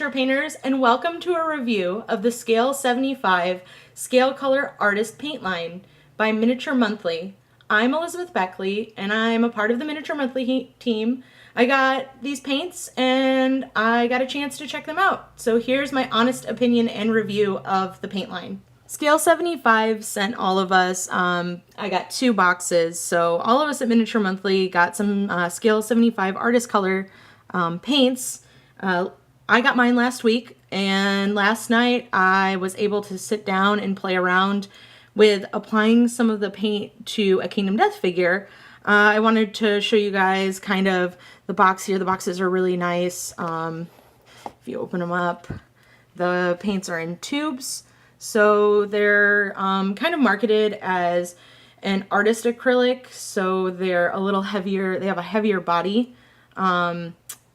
miniature painters, and welcome to a review of the Scale 75 Scalecolor Artist Paint Line by Miniature Monthly. I'm Elizabeth Beckley, and I'm a part of the Miniature Monthly team. I got these paints, and I got a chance to check them out. So here's my honest opinion and review of the paint line. Scale 75 sent all of us, I got 2 boxes, so all of us at Miniature Monthly got some Scale 75 Artist Color paints. I got mine last week, and last night I was able to sit down and play around with applying some of the paint to a Kingdom Death figure. I wanted to show you guys kind of the box here. The boxes are really nice. If you open them up, the paints are in tubes. So they're kind of marketed as an artist acrylic. So they're a little heavier. They have a heavier body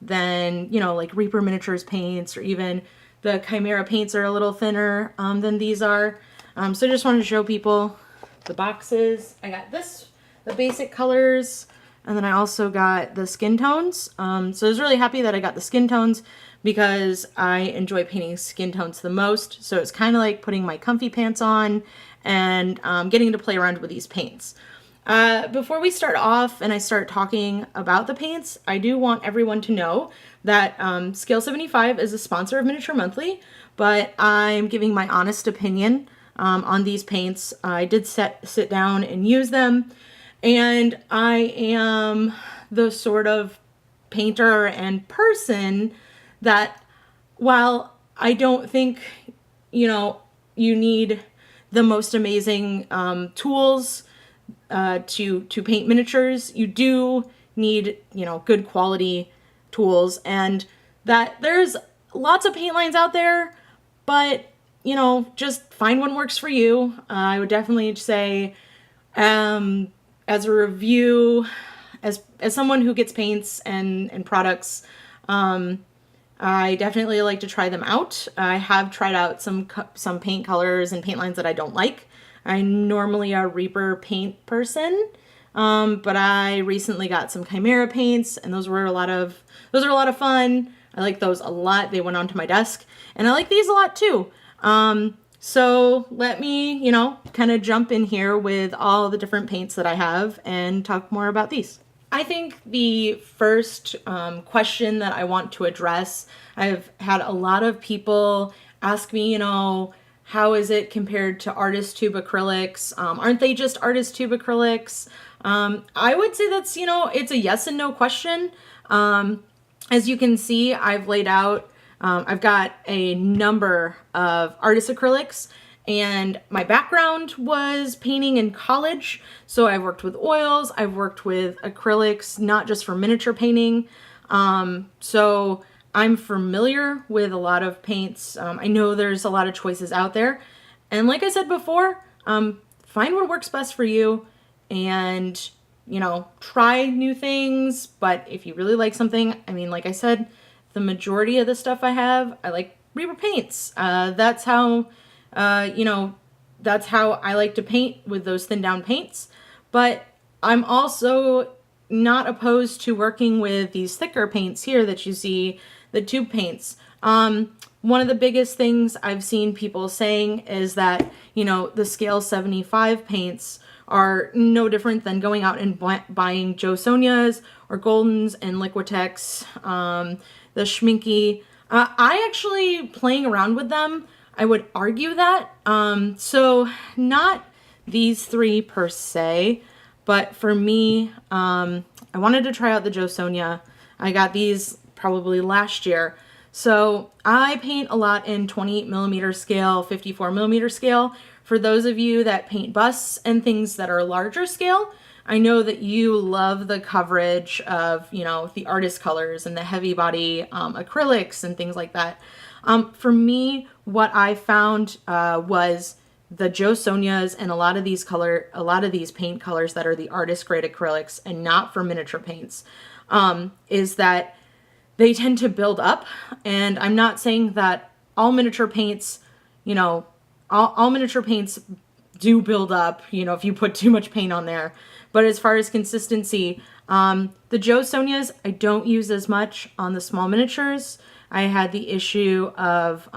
than, you know, like Reaper Miniatures paints, or even the Chimera paints are a little thinner than these are. So I just wanted to show people the boxes. I got the basic colors, and then I also got the skin tones. So I was really happy that I got the skin tones because I enjoy painting skin tones the most. So it's kind of like putting my comfy pants on and getting to play around with these paints. Before we start off and I start talking about the paints, I do want everyone to know that Scale 75 is a sponsor of Miniature Monthly, but I'm giving my honest opinion on these paints. I did sit down and use them, and I am the sort of painter and person that, while I don't think, you know, you need the most amazing tools to paint miniatures, you do need, you know, good quality tools, and that there's lots of paint lines out there, but, you know, just find one works for you. I would definitely say, as a review, as someone who gets paints and products, I definitely like to try them out. I have tried out some paint colors and paint lines that I don't like. I'm normally a Reaper paint person, but I recently got some Chimera paints, and those are a lot of fun. I like those a lot. They went onto my desk, and I like these a lot too. So let me, you know, kind of jump in here with all the different paints that I have and talk more about these. I think the first question that I want to address, I've had a lot of people ask me, you know, how is it compared to artist tube acrylics? Aren't they just artist tube acrylics? I would say that's, you know, it's a yes and no question. As you can see, I've laid out, I've got a number of artist acrylics, and my background was painting in college. So I've worked with oils, I've worked with acrylics, not just for miniature painting. So I'm familiar with a lot of paints. I know there's a lot of choices out there. And like I said before, find what works best for you, and, you know, try new things. But if you really like something, I mean, like I said, the majority of the stuff I have, I like Reaper paints. That's how, you know, that's how I like to paint, with those thin down paints. But I'm also not opposed to working with these thicker paints here that you see, the tube paints. One of the biggest things I've seen people saying is that, you know, the Scale 75 paints are no different than going out and buying Joe Sonia's or Golden's and Liquitex, the Schminky. I actually, playing around with them, I would argue that. So not these 3 per se, but for me, I wanted to try out the Joe Sonia. I got these probably last year. So I paint a lot in 28mm scale, 54mm scale. For those of you that paint busts and things that are larger scale, I know that you love the coverage of, you know, the artist colors and the heavy body acrylics and things like that. For me, what I found was the Joe Sonias and a lot of these paint colors that are the artist grade acrylics and not for miniature paints, is that they tend to build up. And I'm not saying that all miniature paints, you know, all miniature paints do build up, you know, if you put too much paint on there. But as far as consistency, the Joe Sonias I don't use as much on the small miniatures. I had the issue of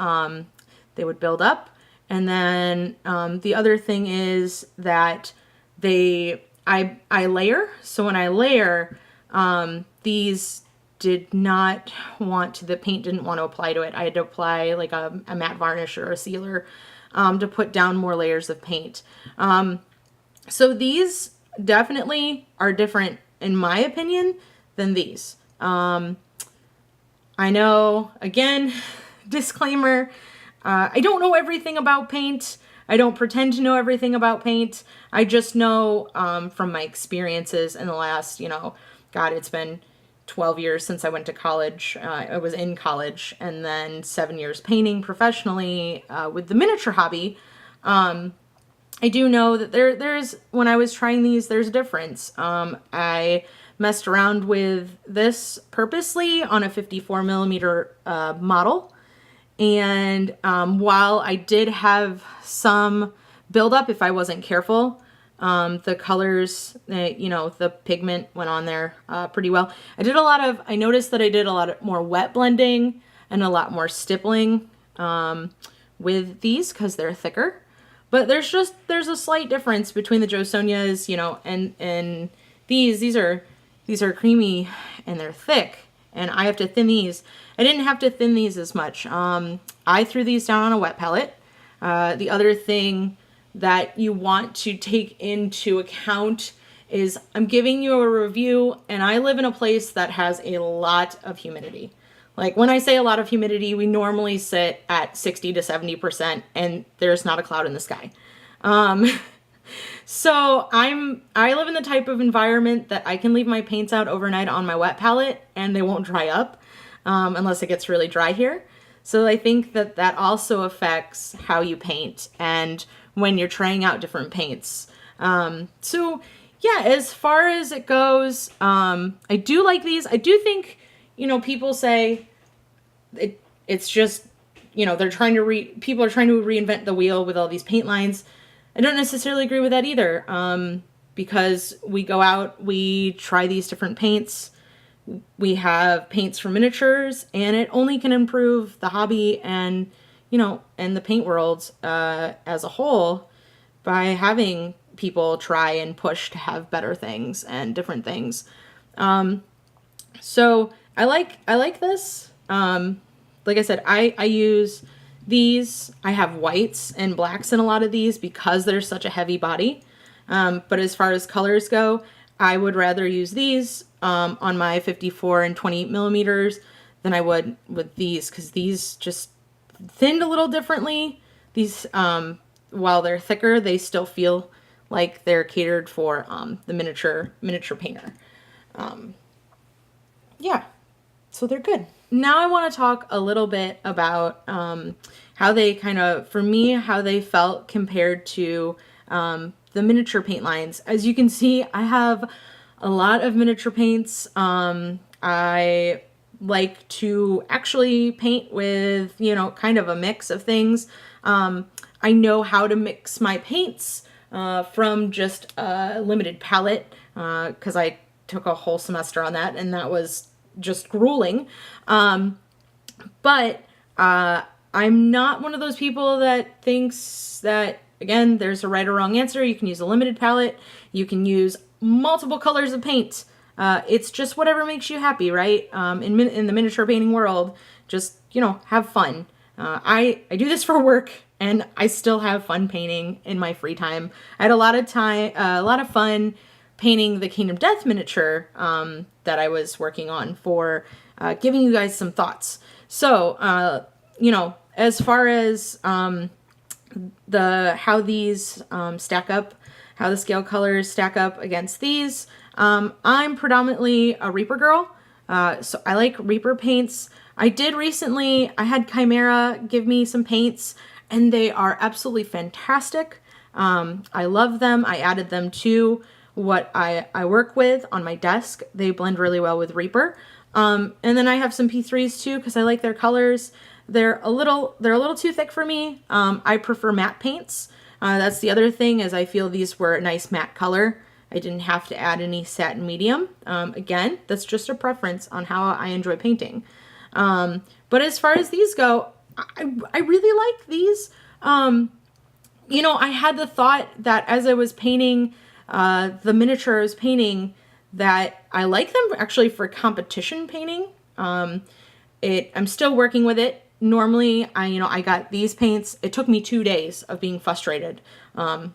they would build up. And then the other thing is that I layer. So when I layer, these did not the paint didn't want to apply to it. I had to apply like a matte varnish or a sealer to put down more layers of paint. So these definitely are different, in my opinion, than these. I know, again, disclaimer, I don't know everything about paint. I don't pretend to know everything about paint. I just know from my experiences in the last, God, it's been 12 years since I went to college. I was in college, and then 7 years painting professionally with the miniature hobby. I do know that there's, when I was trying these, there's a difference. I messed around with this purposely on a 54 millimeter model. And while I did have some buildup if I wasn't careful, the colors, the pigment went on there pretty well. I noticed that I did a lot more wet blending and a lot more stippling with these because they're thicker. But there's a slight difference between the Jo Sonias, and these are creamy and they're thick, and I have to thin these. I didn't have to thin these as much. I threw these down on a wet palette. The other thing that you want to take into account is I'm giving you a review, and I live in a place that has a lot of humidity. Like when I say a lot of humidity, we normally sit at 60 to 70% and there's not a cloud in the sky. So I live in the type of environment that I can leave my paints out overnight on my wet palette and they won't dry up unless it gets really dry here. So I think that also affects how you paint and when you're trying out different paints. So yeah, as far as it goes, I do like these. I do think, people say it's just, people are trying to reinvent the wheel with all these paint lines. I don't necessarily agree with that either, because we go out, we try these different paints. We have paints for miniatures, and it only can improve the hobby and, and the paint world as a whole by having people try and push to have better things and different things. So I like this. Like I said, I use these. I have whites and blacks in a lot of these because they're such a heavy body. But as far as colors go, I would rather use these on my 54 and 28 millimeters than I would with these, because these just thinned a little differently. These, while they're thicker, they still feel like they're catered for the miniature painter. Yeah, so they're good. Now I want to talk a little bit about how they for me, how they felt compared to the miniature paint lines. As you can see, I have a lot of miniature paints. I like to actually paint with, kind of a mix of things. I know how to mix my paints from just a limited palette, because I took a whole semester on that, and that was just grueling. But I'm not one of those people that thinks that, again, there's a right or wrong answer. You can use a limited palette. You can use multiple colors of paint. It's just whatever makes you happy, right? In the miniature painting world, just, have fun. I do this for work, and I still have fun painting in my free time. I had a lot of fun painting the Kingdom Death miniature that I was working on for giving you guys some thoughts. So, as far as how these stack up, how the Scalecolors stack up against these, I'm predominantly a Reaper girl, so I like Reaper paints. I had Chimera give me some paints, and they are absolutely fantastic. I love them. I added them to what I work with on my desk. They blend really well with Reaper. And then I have some P3s too, because I like their colors. They're a little too thick for me. I prefer matte paints. That's the other thing, is I feel these were a nice matte color. I didn't have to add any satin medium. Again, that's just a preference on how I enjoy painting. But as far as these go, I really like these. You know, I had the thought that as I was painting the miniature I was painting, that I like them actually for competition painting. I'm still working with it. Normally, I got these paints. It took me 2 days of being frustrated. And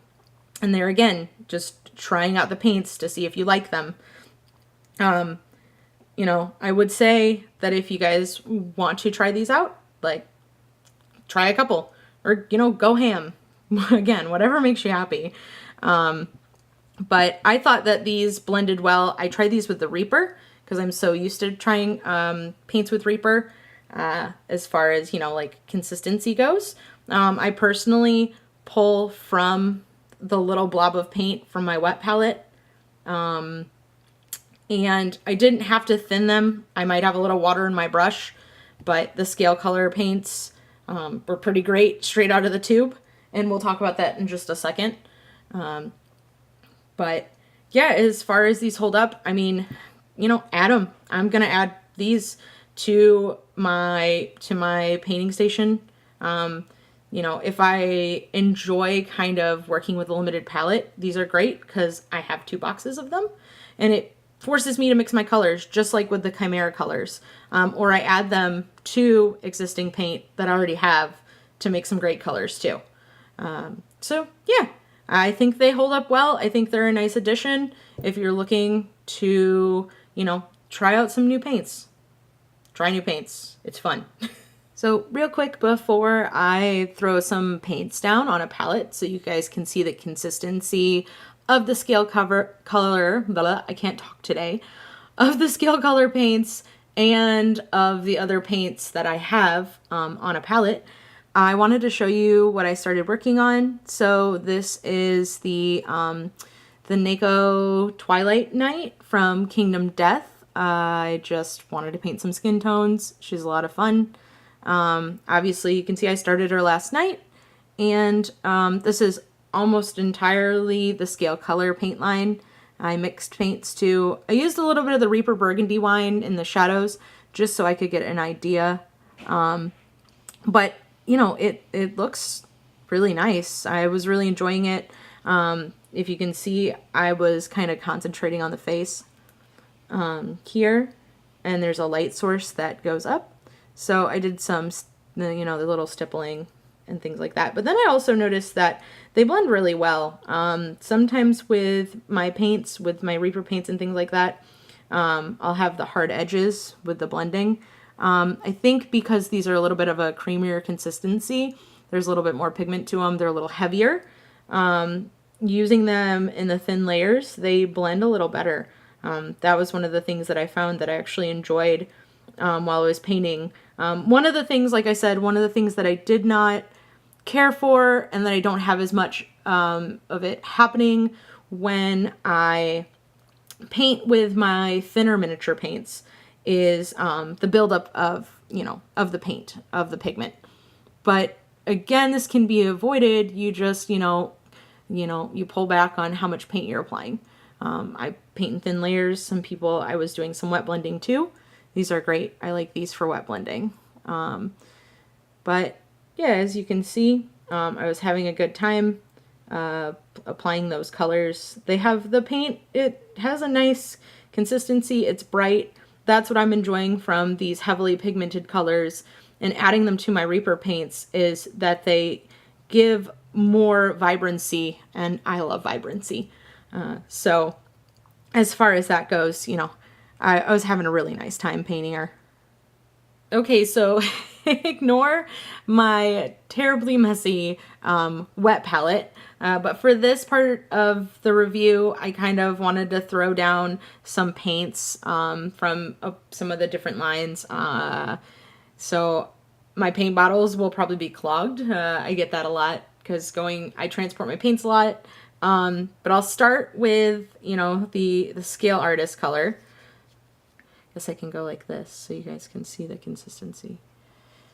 there again, just trying out the paints to see if you like them. You know, I would say that if you guys want to try these out, like, try a couple, or, you know, go ham. Again, whatever makes you happy. But I thought that these blended well. I tried these with the Reaper because I'm so used to trying paints with Reaper as far as, you know, like consistency goes. I personally pull from the little blob of paint from my wet palette. And I didn't have to thin them. I might have a little water in my brush, but the Scalecolor paints were pretty great straight out of the tube. And we'll talk about that in just a second. But yeah, as far as these hold up, I mean, you know, add them. I'm going to add these to my painting station. You know, if I enjoy kind of working with a limited palette, these are great because I have 2 boxes of them, and it forces me to mix my colors just like with the Chimera colors. Or I add them to existing paint that I already have to make some great colors too. So yeah, I think they hold up well. I think they're a nice addition if you're looking to, you know, try out some new paints. Try new paints. It's fun. So real quick before I throw some paints down on a palette so you guys can see the consistency of the Scalecolor, I can't talk today, of the Scalecolor paints and of the other paints that I have on a palette, I wanted to show you what I started working on. So this is the Nako Twilight Night from Kingdom Death. I just wanted to paint some skin tones. She's a lot of fun. Obviously, you can see I started her last night. And this is almost entirely the Scalecolor paint line. I mixed paints too. I used a little bit of the Reaper Burgundy wine in the shadows just so I could get an idea. But you know, it looks really nice. I was really enjoying it. If you can see, I was kind of concentrating on the face here, and there's a light source that goes up. So I did some, you know, the little stippling and things like that. But then I also noticed that they blend really well. Sometimes with my paints, with my Reaper paints and things like that, I'll have the hard edges with the blending. I think because these are a little bit of a creamier consistency, there's a little bit more pigment to them. They're a little heavier. Using them in the thin layers, they blend a little better. That was one of the things that I found that I actually enjoyed while I was painting. One of the things, like I said, one of the things that I did not care for and that I don't have as much of it happening when I paint with my thinner miniature paints is the buildup of, you know, of the paint, of the pigment. But again, this can be avoided. You just, you pull back on how much paint you're applying. I paint in thin layers. Some people, I was doing some wet blending too. These are great. I like these for wet blending. But yeah, as you can see, I was having a good time applying those colors. They have the paint, it has a nice consistency. It's bright. That's what I'm enjoying from these heavily pigmented colors, and adding them to my Reaper paints is that they give more vibrancy, and I love vibrancy. So as far as that goes, you know, I was having a really nice time painting her. Okay, so ignore my terribly messy wet palette. But for this part of the review, I kind of wanted to throw down some paints from some of the different lines. So my paint bottles will probably be clogged. I get that a lot because I transport my paints a lot. But I'll start with, you know, the Scale Artist color. Guess I can go like this so you guys can see the consistency.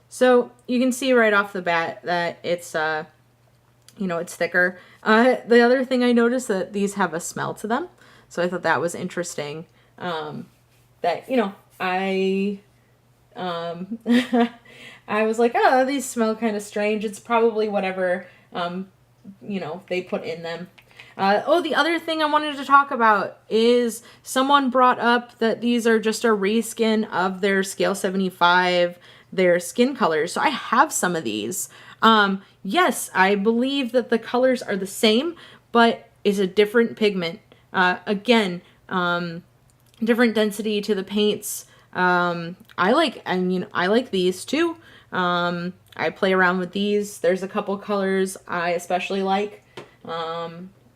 So you can see right off the bat that it's, you know, it's thicker. The other thing I noticed that these have a smell to them. So I thought that was interesting. That, you know, I I was like, oh, these smell kind of strange. It's probably whatever, you know, they put in them. Oh, the other thing I wanted to talk about is someone brought up that these are just a reskin of their Scale 75, their skin colors. So I have some of these. Yes, I believe that the colors are the same, but it's a different pigment. Again, different density to the paints. I like these too. I play around with these. There's a couple colors I especially like.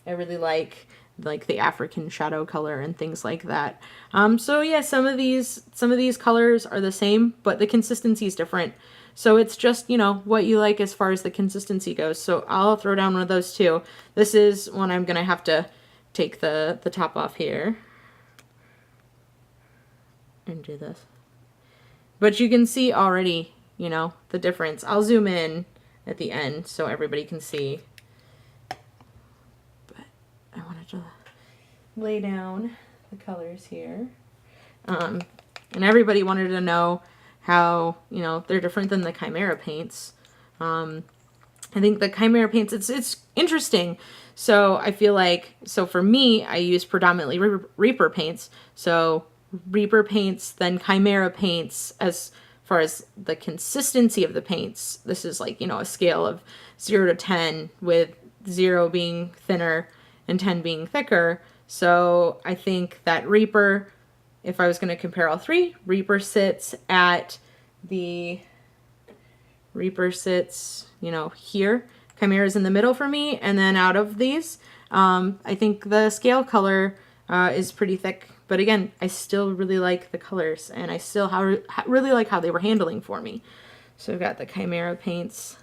I really like the African shadow color and things like that. So yeah, some of these colors are the same, but the consistency is different. So it's just, you know, what you like as far as the consistency goes. So I'll throw down one of those too. This is one I'm gonna have to take the top off here and do this. But you can see already, you know, the difference. I'll zoom in at the end so everybody can see. But I wanted to lay down the colors here. And everybody wanted to know how, you know, they're different than the Chimera paints. I think the Chimera paints, it's interesting. So I feel like, so for me, I use predominantly Reaper paints. So Reaper paints, then Chimera paints. As far as the consistency of the paints, this is like, you know, a scale of 0 to 10, with 0 being thinner and 10 being thicker. So I think that Reaper, if I was going to compare all three, Reaper sits, you know, here. Chimera's in the middle for me, and then out of these, I think the Scalecolor is pretty thick. But again, I still really like the colors, and I still really like how they were handling for me. So we've got the Chimera paints.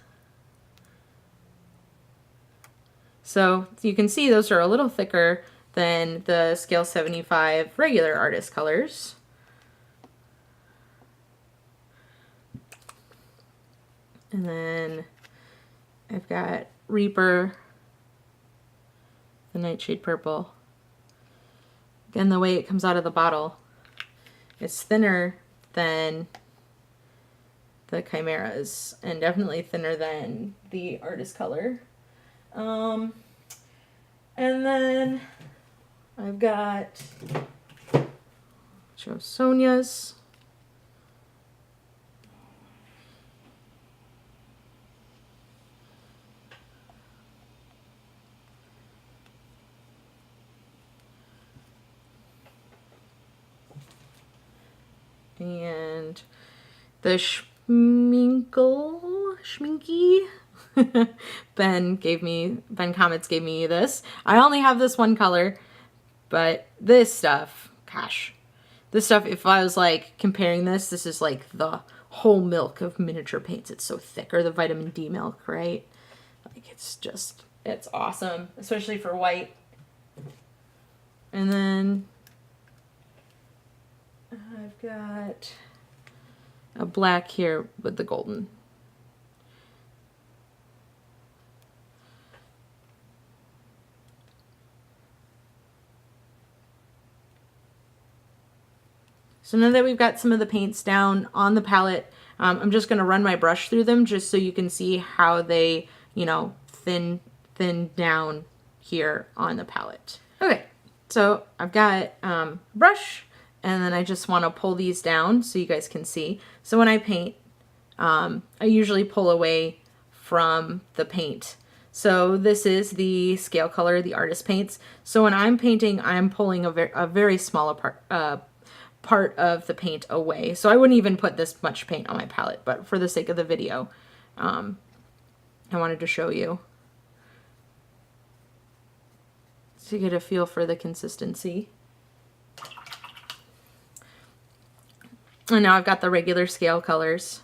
So you can see those are a little thicker than the Scale 75 regular artist colors. And then I've got Reaper, the Nightshade Purple. Again, the way it comes out of the bottle, it's thinner than the Chimeras, and definitely thinner than the artist color. And then I've got Sonia's. And the Schminky. Ben Comets gave me this. I only have this one color, but this stuff, gosh, this stuff, if I was like comparing this is like the whole milk of miniature paints. It's so thick, or the vitamin D milk, right? Like it's awesome, especially for white. And then I've got a black here with the golden. So now that we've got some of the paints down on the palette, I'm just going to run my brush through them just so you can see how they, you know, thin down here on the palette. Okay, so I've got brush, and then I just want to pull these down so you guys can see. So when I paint, I usually pull away from the paint. So this is the Scalecolor, the artist paints. So when I'm painting, I'm pulling a very small part of the paint away. So I wouldn't even put this much paint on my palette, but for the sake of the video, I wanted to show you so you get a feel for the consistency. And now I've got the regular Scalecolors.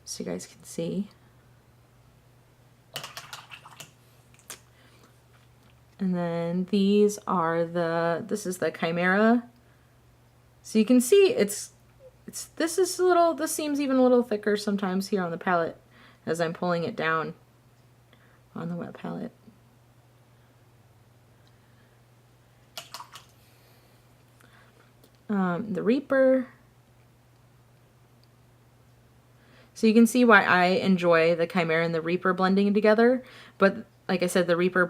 So you guys can see. And then these are this is the Chimera. So you can see this seems even a little thicker sometimes here on the palette as I'm pulling it down on the wet palette. the Reaper. So you can see why I enjoy the Chimera and the Reaper blending together, but like I said, the Reaper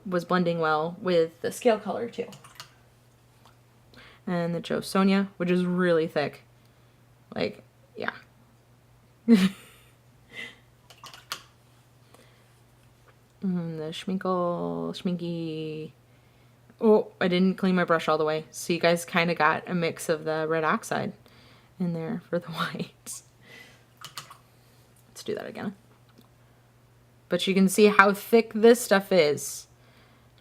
was blending well with the Scalecolor too. And the Joe Sonia, which is really thick. Like, yeah. The Schminky. Oh, I didn't clean my brush all the way. So you guys kind of got a mix of the red oxide in there for the whites. Let's do that again. But you can see how thick this stuff is,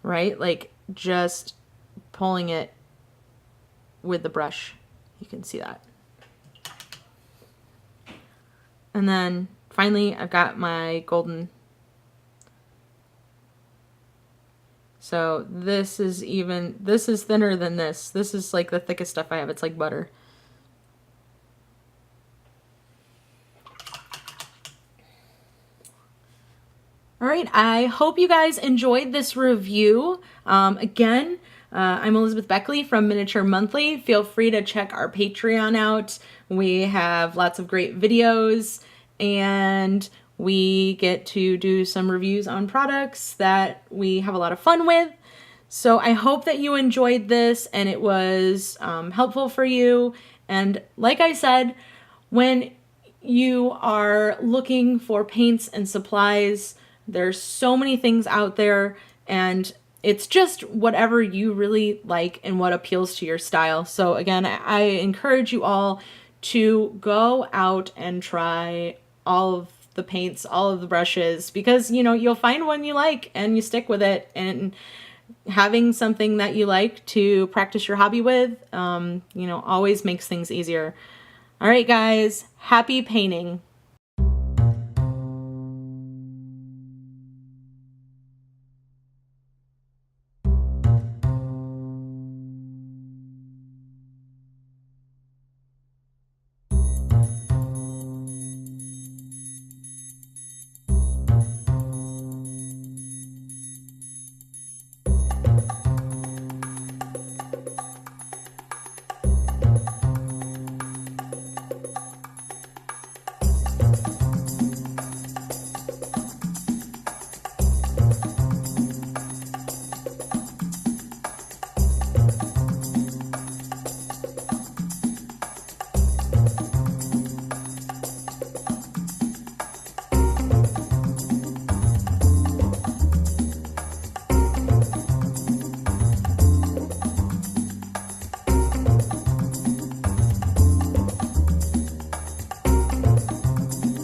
right? Like just pulling it with the brush. You can see that. And then finally, I've got my golden. So this is thinner than this. This is like the thickest stuff I have. It's like butter. All right, I hope you guys enjoyed this review. Again, I'm Elizabeth Beckley from Miniature Monthly. Feel free to check our Patreon out. We have lots of great videos, and we get to do some reviews on products that we have a lot of fun with. So I hope that you enjoyed this and it was helpful for you. And like I said, when you are looking for paints and supplies, there's so many things out there, and it's just whatever you really like and what appeals to your style. So again, I encourage you all to go out and try all of the paints, all of the brushes, because you know you'll find one you like and you stick with it. And having something that you like to practice your hobby with, you know, always makes things easier. All right, guys, happy painting.